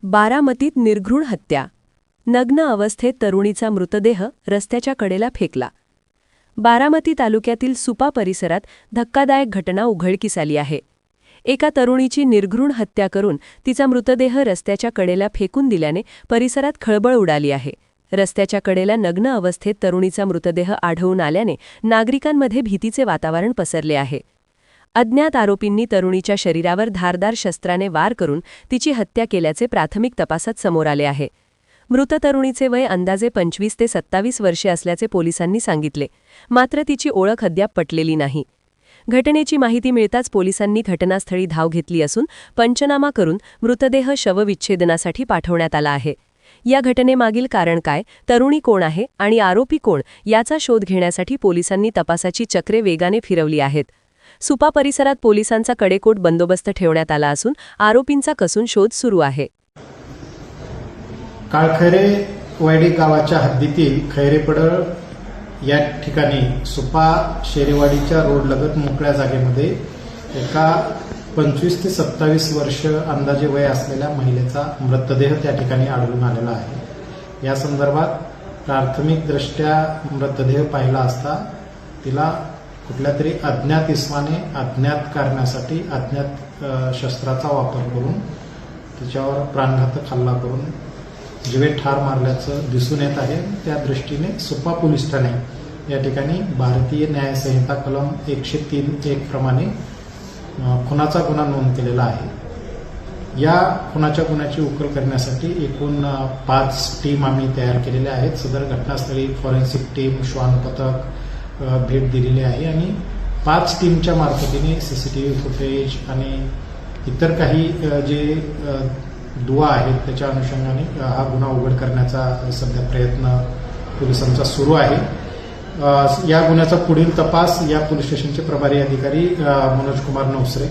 बारामतीत निर्घृण हत्या. नग्न अवस्थेत तरुणीचा मृतदेह रस्त्याच्या कडेला फेकला. बारामती तालुक्यातील सुपा परिसरात धक्कादायक घटना उघडकीस आली आहे. एका तरुणीची निर्घृण हत्या करून तिचा मृतदेह रस्त्याच्या कडेला फेकून दिल्याने परिसरात खळबळ उडाली आहे. रस्त्याच्या कडेला नग्न अवस्थेत तरुणीचा मृतदेह आढळून आल्याने नागरिकांमध्ये भीतीचे वातावरण पसरले आहे. अज्ञात आरोपींनी तरुणीच्या शरीरावर धारदार शस्त्राने वार करून तिची हत्या केल्याचे प्राथमिक तपासात समोर आले आहे. मृत तरुणीचे वय अंदाजे 25 ते 27 वर्षे असल्याचे पोलिसांनी सांगितले. मात्र तिची ओळख अद्याप पटलेली नाही. घटनेची माहिती मिळताच पोलिसांनी घटनास्थळी धाव घेतली असून पंचनामा करून मृतदेह शवविच्छेदनासाठी पाठवण्यात आला आहे. या घटनेमागील कारण काय, तरुणी कोण आहे आणि आरोपी कोण याचा शोध घेण्यासाठी पोलिसांनी तपासाची चक्रे वेगाने फिरवली आहेत. सुपा परिसरात पोलिसांचा कडेकोट बंदोबस्त ठेवण्यात आला असून आरोपींचा कसून शोध सुरू आहे. काळखैरे वाडी गावाच्या हद्दीतील खैरेपडळ या ठिकाणी सुपा शेरेवाडीच्या रोडलगत मोकळ्या जागेमध्ये एका 25 ते 27 वर्ष अंदाजे वय असलेल्या महिलेचा मृतदेह त्या ठिकाणी आढळून आलेला आहे. या संदर्भात प्राथमिकदृष्ट्या मृतदेह पाहिला असता तिला कुठल्या तरी अज्ञात इसमाने अज्ञात कारणासाठी अज्ञात शस्त्राचा वापर करून तिच्यावर प्राणघातक हल्ला करून जीवे ठार मारल्याचं दिसून येत आहे. त्या दृष्टीने सुपा पोलीस ठाणे या ठिकाणी भारतीय न्याय संहिता कलम 103(1) प्रमाणे खुनाचा गुन्हा नोंद केलेला आहे. या खुनाच्या गुन्ह्याची उकल करण्यासाठी एकूण 5 टीम आम्ही तयार केलेल्या आहेत. सदर घटनास्थळी फॉरेन्सिक टीम, श्वान पथक भेट दिलेली आहे आणि 5 टीमच्या मार्फतीने CCTV फुटेज आणि इतर काही जे दुवा आहेत त्याच्या अनुषंगाने हा गुन्हा उघड करण्याचा सध्या प्रयत्न पोलिसांचा सुरू आहे. या गुन्ह्याचा पुढील तपास या पोलीस स्टेशनचे प्रभारी अधिकारी मनोज कुमार नवसरे